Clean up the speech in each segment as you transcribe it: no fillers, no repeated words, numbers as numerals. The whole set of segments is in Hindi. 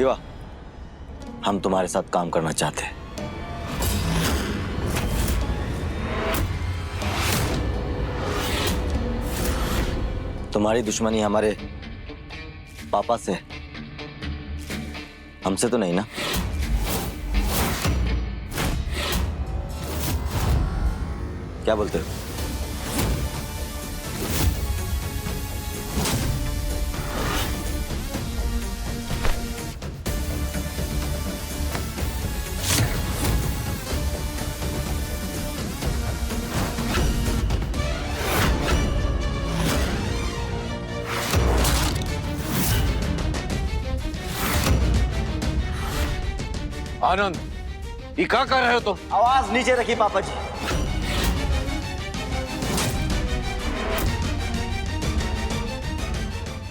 शिवा, हम तुम्हारे साथ काम करना चाहते हैं। तुम्हारी दुश्मनी हमारे पापा से, हमसे तो नहीं ना? क्या बोलते हो? आनंद, ये क्या कर रहे हो तुम? आवाज नीचे रखी पापा जी।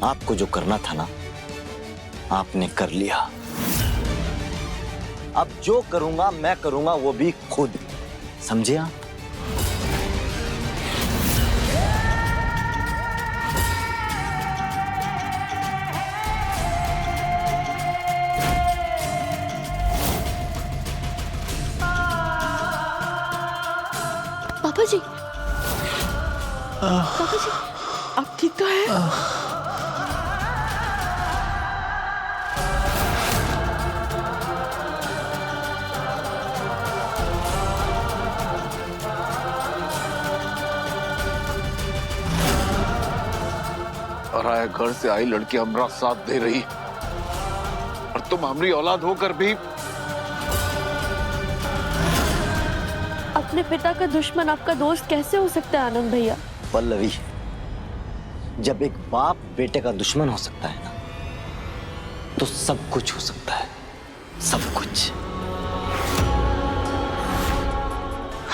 आपको जो करना था ना, आपने कर लिया। अब जो करूंगा मैं करूंगा वो भी खुद, समझे आप? पापा जी, पापा जी, आप ठीक तो है? पराये घर से आई लड़की हमारा साथ दे रही, और तुम हमारी औलाद होकर भी अपने पिता का दुश्मन आपका दोस्त कैसे हो सकता है आनंद भैया? पल्लवी, जब एक बाप बेटे का दुश्मन हो सकता है ना, तो सब कुछ हो सकता है, सब कुछ।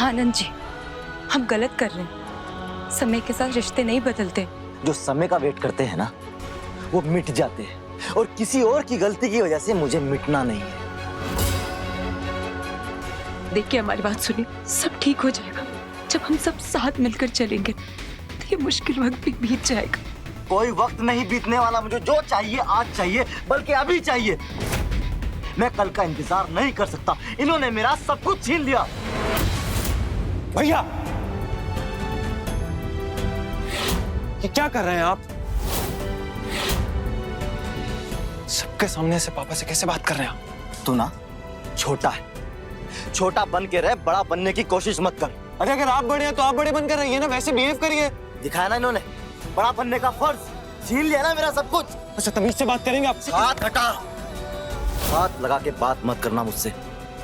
आनंद जी, हम गलत कर रहे हैं। समय के साथ रिश्ते नहीं बदलते। जो समय का वेट करते हैं ना, वो मिट जाते हैं, और किसी और की गलती की वजह से मुझे मिटना नहीं है। देखिए, हमारी बात सुनिए, सब ठीक हो जाएगा। जब हम सब साथ मिलकर चलेंगे तो ये मुश्किल वक्त भी बीत जाएगा। कोई वक्त नहीं बीतने वाला, मुझे जो चाहिए आज चाहिए, बल्कि अभी चाहिए। मैं कल का इंतजार नहीं कर सकता, इन्होंने मेरा सब कुछ छीन लिया। भैया, ये क्या कर रहे हैं आप? सबके सामने से पापा से कैसे बात कर रहे हैं आप? तू ना छोटा है, छोटा बन के रहे, बड़ा बनने की कोशिश मत कर। अरे अगर आप बड़े हैं तो आप बड़े बनकर रहिए ना, वैसे बिहेव करिए। दिखाया ना इन्होंने बड़ा बनने का फर्ज, छीन लिया ना मेरा सब कुछ। अच्छा, तमीज से बात करेंगे आपसे? हाथ हटा, हाथ लगा के बात मत करना मुझसे,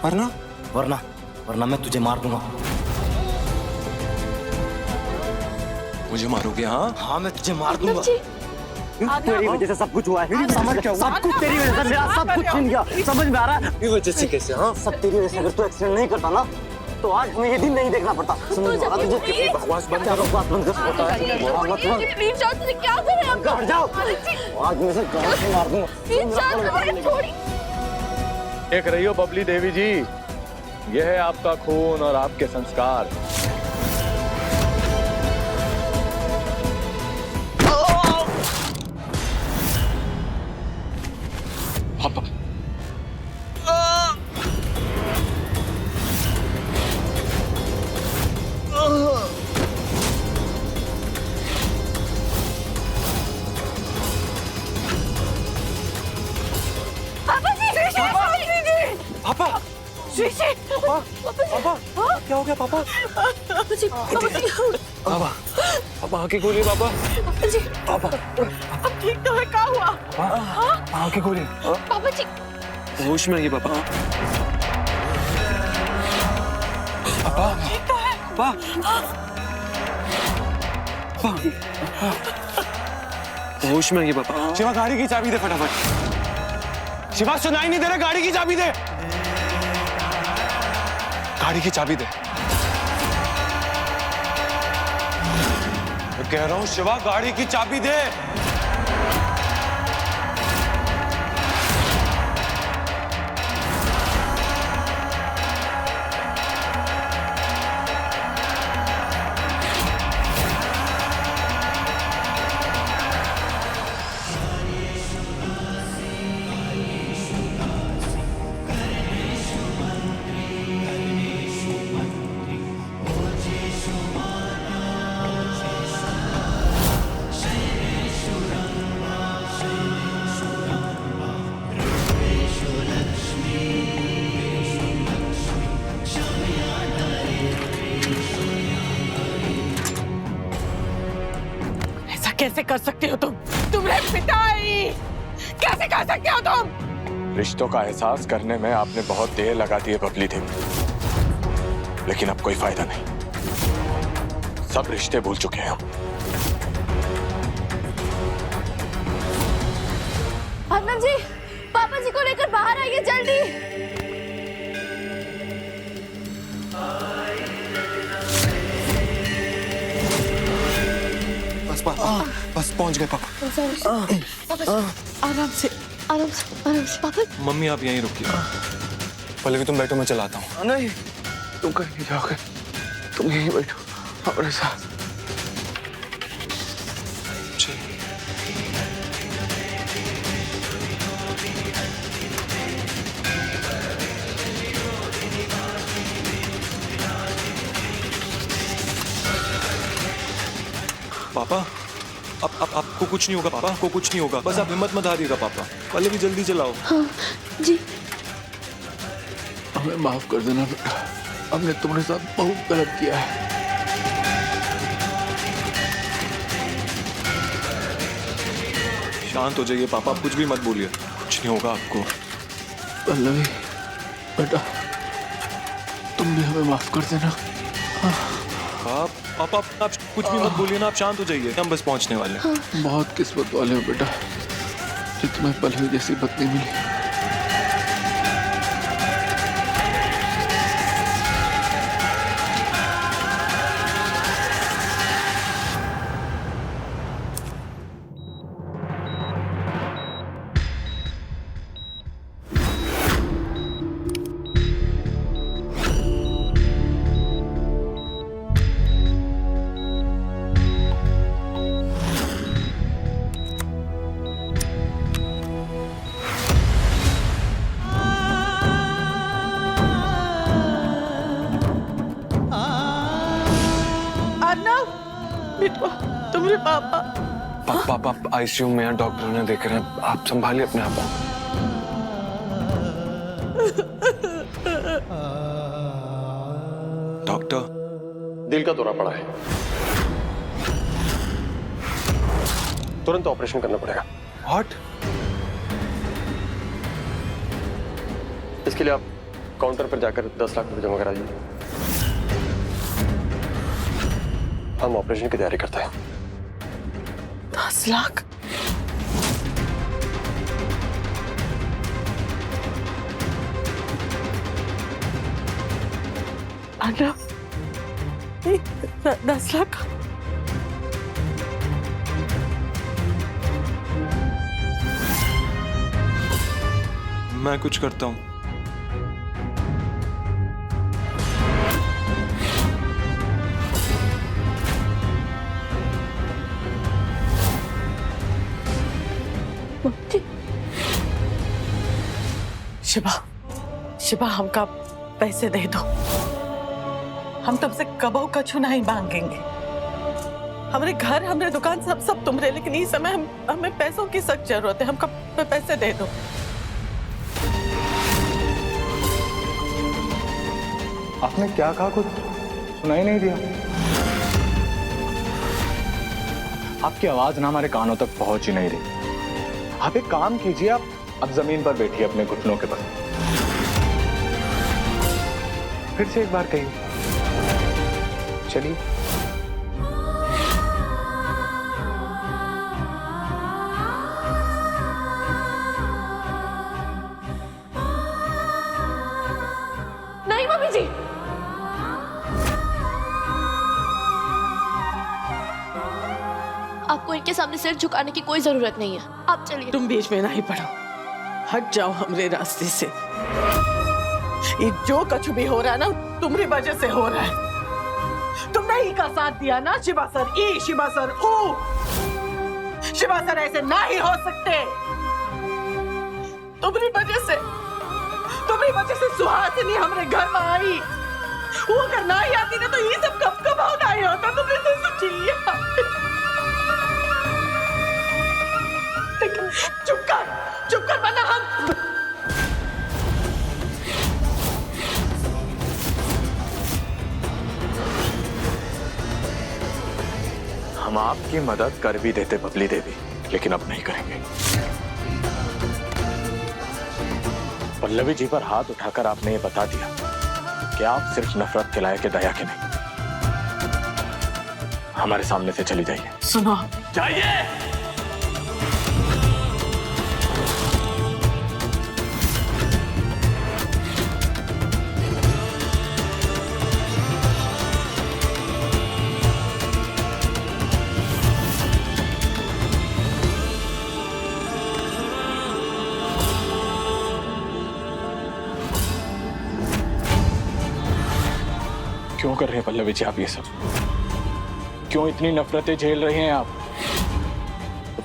वरना वरना वरना मैं तुझे मार दूंगा। मुझे मारोगे? हाँ हाँ, मैं तुझे मार दूंगा। तेरी वजह से सब कुछ हुआ है। समझ क्या हुआ? सब कुछ तेरी वजह से, मेरा सब कुछ छीन गया। समझ में आ रहा है? मेरी वजह से कैसे? हाँ, सब तेरी वजह से। अगर तू एक्सीडेंट नहीं करता ना, तो आज हमें ये दिन नहीं देखना पड़ता। समझ में आ रहा तुझे? कितनी बकवास बंद करो, बात बंद कर। क्या कर रहे हैं आप? हट जाओ, आज मैं से गांव से मार दूंगा। देख रही हो बबली देवी जी, यह है आपका खून और आपके संस्कार। पापा, पापा, पापा, क्या हो गया पापा? पापा, पापा आंखें खोलिए पापा। पापा, अब ठीक तो है? क्या हुआ? आंखें खोलिए। पापा जी, होश में आइए पापा। पापा, ठीक तो है? पापा, होश में आइए पापा। शिवा, गाड़ी की चाबी दे फटाफट। शिवा, सुनाई नहीं दे रहा, गाड़ी की चाबी दे। गाड़ी की चाबी दे। मैं कह रहा हूं शिवा, गाड़ी की चाबी दे। कैसे कर सकते हो तुम? तुम्हारे पिताई कैसे कर सकते हो तुम? रिश्तों का एहसास करने में आपने बहुत देर लगा दी है बबली देवी, लेकिन अब कोई फायदा नहीं। सब रिश्ते भूल चुके हैं हम। आनंद जी, पापा जी को लेकर बाहर आइए जल्दी। बस पापा, बस पहुंच गए पापा। आराम से आराम से आराम से। पापा मम्मी आप यहीं रुकिए। पहले भी तुम बैठो, मैं चलाता हूँ। नहीं, तुम कहीं नहीं जाओगे, तुम यहीं बैठो हमारे साथ। पापा अब आपको कुछ नहीं होगा। पापा आपको कुछ नहीं होगा, बस आप हिम्मत मत हारिएगा पापा। पहले भी जल्दी चलाओ। हाँ जी। हमें माफ कर देना बेटा, हमने तुम्हारे साथ बहुत गलत किया है। शांत हो जाइए पापा, आप कुछ भी मत बोलिए, कुछ नहीं होगा आपको। पल्लवी बेटा, तुम भी हमें माफ कर देना। पापा आप कुछ भी मत बोलिए ना, आप शांत हो जाइए, हम बस पहुंचने वाले हैं। बहुत किस्मत वाले हो बेटा जो तुम्हें पल्लवी जैसी पत्नी मिली। तुम्हारे पापा पापा आईसीयू में हैं, डॉक्टर ने देख रहे हैं, आप संभालिए अपने आप को। डॉक्टर, दिल का दौरा पड़ा है, तुरंत ऑपरेशन करना पड़ेगा। व्हाट? इसके लिए आप काउंटर पर जाकर 10 लाख रुपए जमा करा दीजिए। हम ऑपरेशन की तैयारी करते हैं। 10 लाख? अन्ना, 10 लाख? मैं कुछ करता हूँ। शिवा, शिवा हमका पैसे दे दो, हम तुमसे कबो कछु नहीं मांगेंगे। हमारे घर, हमारे दुकान सब तुम्हारे, लेकिन इस समय हमें पैसों की सख्त जरूरत है। हमका पैसे दे दो। आपने क्या कहा, कुछ सुनाई नहीं दिया। आपकी आवाज ना हमारे कानों तक पहुंच ही नहीं रही। आप एक काम कीजिए, आप अब जमीन पर बैठिए अपने घुटनों के बल। फिर से एक बार कहिए। चलिए। नहीं मम्मी जी, आपको इनके सामने सिर झुकाने की कोई जरूरत नहीं है। आप चलिए। तुम बीच में नहीं पड़ो, हट जाओ हमरे रास्ते से। ये जो कछु भी हो रहा है ना, तुम्हारी वजह से हो रहा है। तुमने ही का साथ दिया ना, शिवा सर ई, शिवा सर ऊ। शिवा सर ऐसे नहीं हो सकते। तुम्हारी वजह से सुहासिनी हमारे घर में आई। वो अगर ना ही आती ना, तो ये सब कब नहीं होता। तुमने तो सोचिए। चुप कर वरना हम आपकी मदद कर भी देते बबली देवी, लेकिन अब नहीं करेंगे। पल्लवी जी पर हाथ उठाकर आपने ये बता दिया कि आप सिर्फ नफरत के लायक, दया के नहीं। हमारे सामने से चली जाइए। सुनो, जाइए। क्यों कर रहे हैं पल्लवी जी आप ये सब? क्यों इतनी नफरतें झेल रहे हैं आप?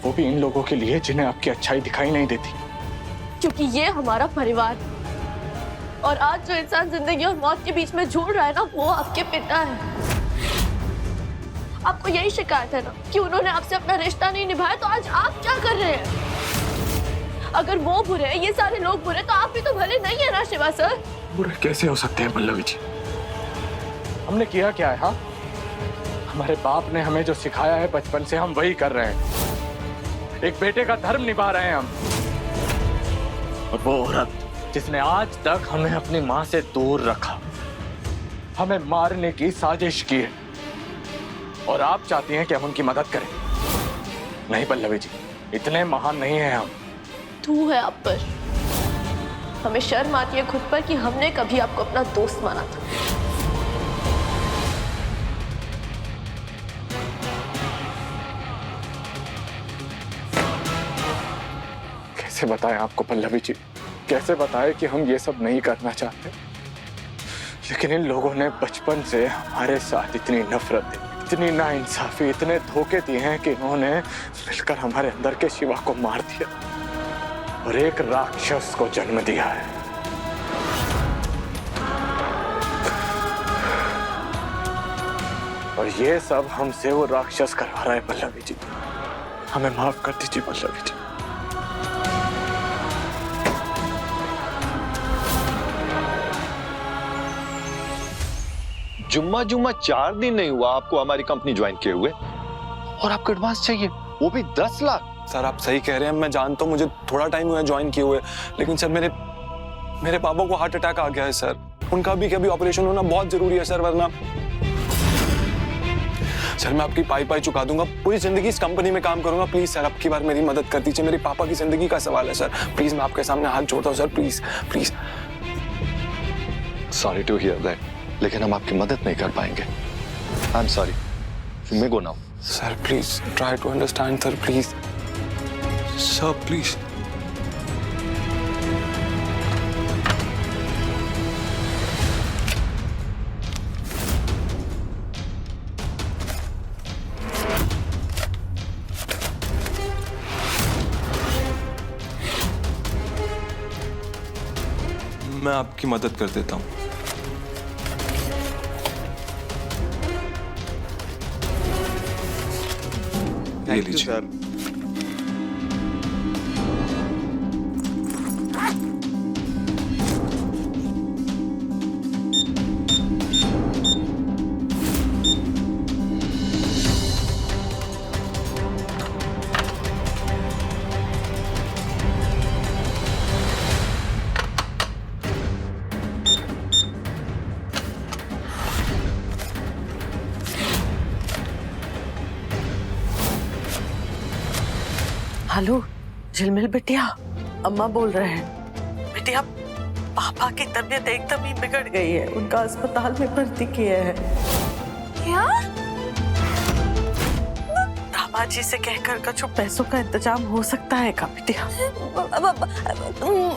वो भी इन लोगों के लिए जिन्हें आपकी अच्छाई दिखाई नहीं देती। क्योंकि ये हमारा परिवार, और आज जो इंसान जिंदगी और मौत के बीच में झूल रहा है ना, वो आपके पिता है। आपको यही शिकायत है ना कि उन्होंने आपसे अपना रिश्ता नहीं निभाया, तो आज आप क्या कर रहे हैं? अगर वो बुरे हैं, ये सारे लोग बुरे, तो आप भी तो भले नहीं है ना शिवा सर? बुरे कैसे हो सकते हैं पल्लवी जी? हमने किया क्या है? हाँ, हमारे बाप ने हमें जो सिखाया है बचपन से हम वही कर रहे हैं। एक बेटे का धर्म निभा रहे हैं हम। और वो औरत जिसने आज तक हमें अपनी माँ से दूर रखा, हमें मारने की साजिश की है, और आप चाहती हैं कि हम उनकी मदद करें? नहीं पल्लवी जी, इतने महान नहीं हैं हम। तू है आप पर। हमें शर्म आती है खुद पर कि हमने कभी आपको अपना दोस्त माना था। कैसे बताएं आपको पल्लवी जी, कैसे बताएं कि हम ये सब नहीं करना चाहते, लेकिन इन लोगों ने बचपन से हमारे साथ इतनी नफरत, इतनी नाइंसाफी, इतने धोखे दिए हैं कि इन्होंने मिलकर हमारे अंदर के शिवा को मार दिया और एक राक्षस को जन्म दिया है। और ये सब हमसे वो राक्षस करवा रहा है पल्लवी जी। हमें माफ कर दीजिए पल्लवी जी। जुम्मा 4 दिन नहीं हुआ आपको हमारी कंपनी ज्वाइन किए हुए, और आपको एडवांस चाहिए, वो भी 10 लाख। सर आप सही कह रहे हैं, मैं जानता हूँ मुझे थोड़ा टाइम हुआ है ज्वाइन किए हुए, लेकिन सर मेरे पापा को हार्ट अटैक आ गया है सर। उनका भी कभी ऑपरेशन होना बहुत जरूरी है सर, वरना सर मैं आपकी पाई चुका दूंगा, पूरी जिंदगी इस कंपनी में काम करूंगा। प्लीज सर आपकी बार मेरी मदद कर दीजिए, मेरे पापा की जिंदगी का सवाल है सर। प्लीज मैं आपके सामने हाथ जोड़ता हूँ sir, please please. Sorry to hear that, लेकिन हम आपकी मदद नहीं कर पाएंगे। I am sorry, you may go now. Sir please try to understand sir, please sir please. मैं आपकी मदद कर देता हूँ। ये लीजिए। हेलो झिलमिल बिटिया, अम्मा बोल रहे हैं। बिटिया पापा की तबीयत एकदम ही बिगड़ गई है, उनका अस्पताल में भर्ती किया है। क्या? दामाद जी से कहकर कुछ पैसों का इंतजाम हो सकता है क्या बिटिया?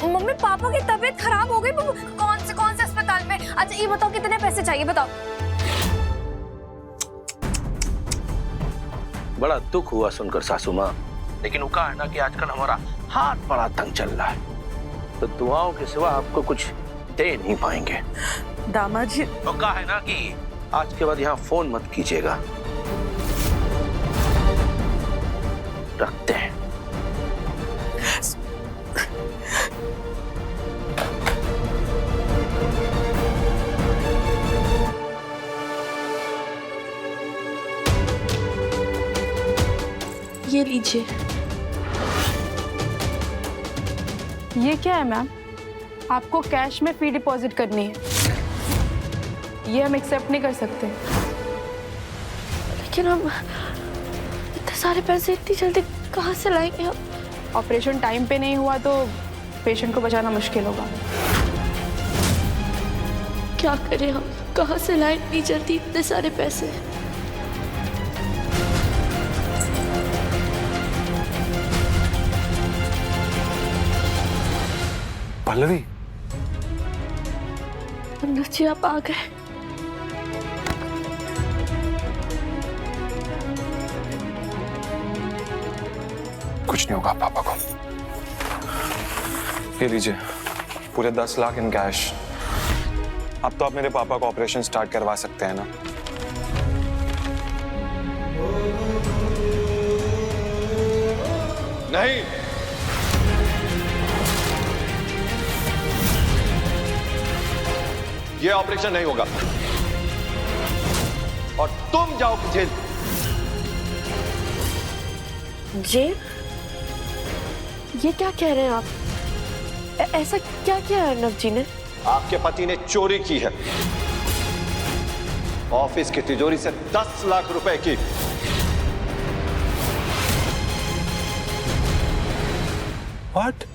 मम्मी पापा की तबीयत खराब हो गई, कौन से अस्पताल में? अच्छा ये बताओ कितने पैसे चाहिए, बताओ। बड़ा दुख हुआ सुनकर सासू माँ, लेकिन वो कहा है ना कि आजकल हमारा हाथ बड़ा तंग चल रहा है, तो दुआओं के सिवा आपको कुछ दे नहीं पाएंगे। दामाद जी तो कहा है ना कि आज के बाद यहाँ फोन मत कीजिएगा। रखते हैं। ये लीजिए। ये क्या है मैम? आपको कैश में फी डिपॉजिट करनी है, ये हम एक्सेप्ट नहीं कर सकते। लेकिन हम इतने सारे पैसे इतनी जल्दी कहाँ से लाएंगे हम? ऑपरेशन टाइम पे नहीं हुआ तो पेशेंट को बचाना मुश्किल होगा। क्या करें हम? कहाँ से लाएं इतनी जल्दी इतने सारे पैसे? पल्लवी, अनुज जी आप आ गए। कुछ नहीं होगा पापा को। ये लीजिए पूरे 10 लाख इन कैश। अब तो आप मेरे पापा को ऑपरेशन स्टार्ट करवा सकते हैं ना? नहीं, ये ऑपरेशन नहीं होगा और तुम जाओ जेल। जेल? ये क्या कह रहे हैं आप? ऐसा क्या किया है अर्नब जी ने? आपके पति ने चोरी की है ऑफिस की तिजोरी से 10 लाख रुपए की। व्हाट?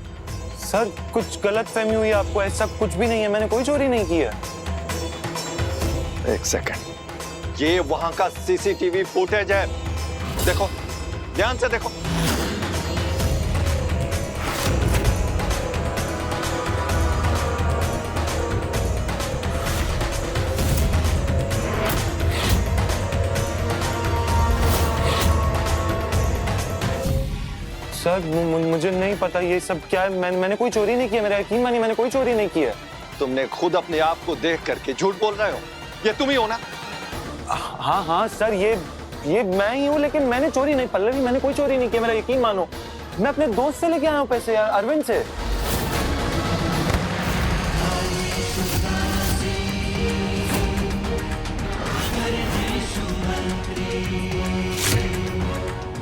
सर कुछ गलत फहमी हुई है आपको, ऐसा कुछ भी नहीं है, मैंने कोई चोरी नहीं की है। एक सेकंड, ये वहां का सीसीटीवी फुटेज है, देखो ध्यान से देखो। सर मुझे नहीं पता ये सब क्या है, मैंने कोई चोरी नहीं किया, मेरा यकीन मानिए मैंने कोई चोरी नहीं किया। तुमने खुद अपने आप को देख करके झूठ बोल रहे हो, ये तुम ही हो ना? हाँ हाँ सर, ये मैं ही हूँ, लेकिन मैंने चोरी नहीं, पल्लवी मैंने कोई चोरी नहीं किया, मेरा यकीन मानो। मैं अपने दोस्त से लेके आया हूँ पैसे यार, अरविंद से।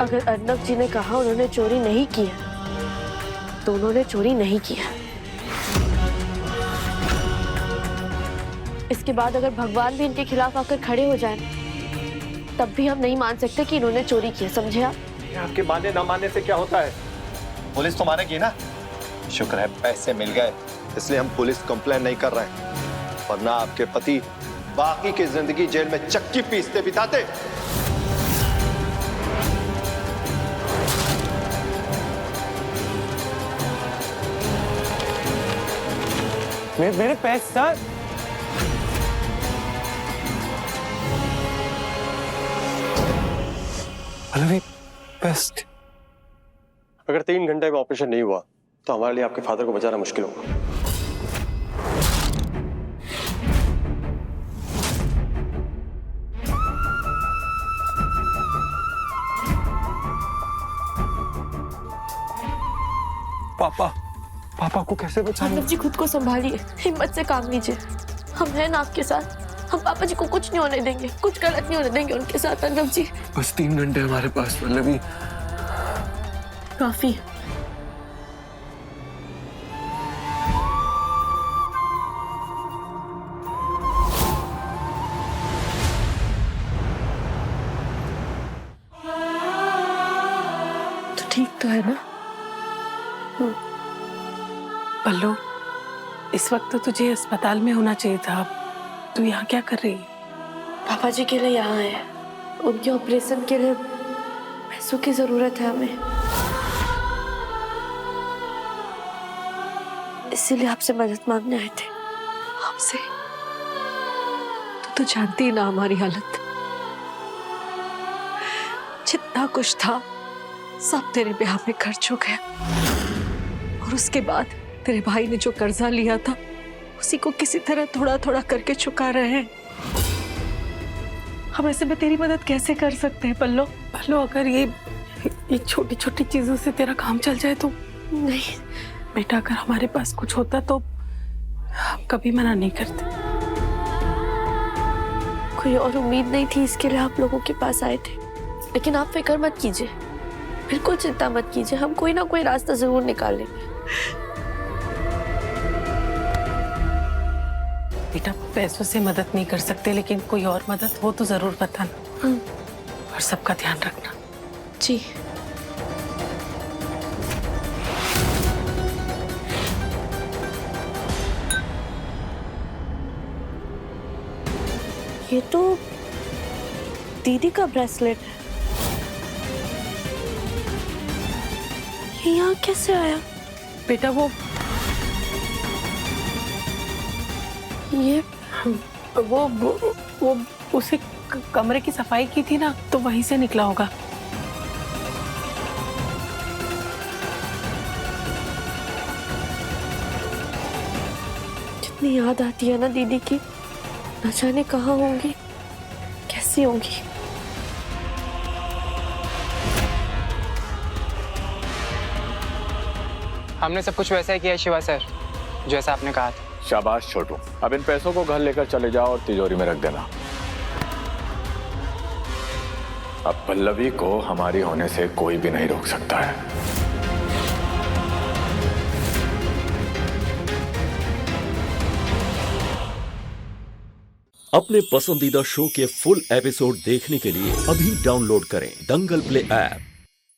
अगर अर्नब जी ने कहा उन्होंने चोरी नहीं की है तो उन्होंने चोरी नहीं की है। इसके बाद अगर भगवान भी इनके खिलाफ आकर खड़े हो जाएं, तब भी हम नहीं मान सकते कि इन्होंने चोरी की है, समझे आप? आपके मानने ना मानने से क्या होता है? पुलिस तो मानेगी ना। शुक्र है पैसे मिल गए, इसलिए हम पुलिस कंप्लेन नहीं कर रहे हैं, वरना आपके पति बाकी की जिंदगी जेल में चक्की पीसते बिताते। मेरे पैसे सर। पल्लवी बेस्ट। अगर 3 घंटे में ऑपरेशन नहीं हुआ तो हमारे लिए आपके फादर को बचाना मुश्किल होगा। पापा को कैसे बचाएंगे? अर्नब जी खुद को संभालिए, हिम्मत से काम लीजिए, हम हैं ना आपके साथ। हम पापा जी को कुछ नहीं होने देंगे, कुछ गलत नहीं होने देंगे उनके साथ। अर्नब जी बस 3 घंटे हमारे पास पल्लवी, काफी। तो ठीक तो है ना? पल्लू, इस वक्त तो तुझे अस्पताल में होना चाहिए था, तू यहाँ क्या कर रही है? पापा जी के लिए यहाँ है, उनके ऑपरेशन के लिए पैसों की जरूरत है हमें, इसीलिए आपसे मदद मांगने आए थे। हमसे? तू तो जानती ही ना हमारी हालत, जितना कुछ था सब तेरे ब्याह में खर्च हो गया, और उसके बाद तेरे भाई ने जो कर्जा लिया था उसी को किसी तरह थोड़ा थोड़ा करके चुका रहे हैं। हम ऐसे में तेरी मदद कैसे कर सकते हैं पल्लो? पल्लू, अगर ये छोटी छोटी चीजों से तेरा काम चल जाए तो? नहीं बेटा, अगर हमारे पास कुछ होता तो हम कभी मना नहीं करते। कोई और उम्मीद नहीं थी, इसके लिए आप लोगों के पास आए थे, लेकिन आप फिक्र मत कीजिए, बिल्कुल चिंता मत कीजिए, हम कोई ना कोई रास्ता जरूर निकाल लेंगे। बेटा, पैसों से मदद नहीं कर सकते, लेकिन कोई और मदद हो तो जरूर बताना। और सबका ध्यान रखना। जी। ये तो दीदी का ब्रेसलेट है। ये यहाँ कैसे आया? बेटा वो उसे कमरे की सफाई की थी ना, तो वहीं से निकला होगा। जितनी याद आती है ना दीदी की, न जाने कहाँ होंगी, कैसी होंगी। हमने सब कुछ वैसा ही किया शिवा सर, जैसा आपने कहा था। शाबाश छोटू, अब इन पैसों को घर लेकर चले जाओ और तिजोरी में रख देना। अब पल्लवी को हमारी होने से कोई भी नहीं रोक सकता है। अपने पसंदीदा शो के फुल एपिसोड देखने के लिए अभी डाउनलोड करें दंगल प्ले ऐप।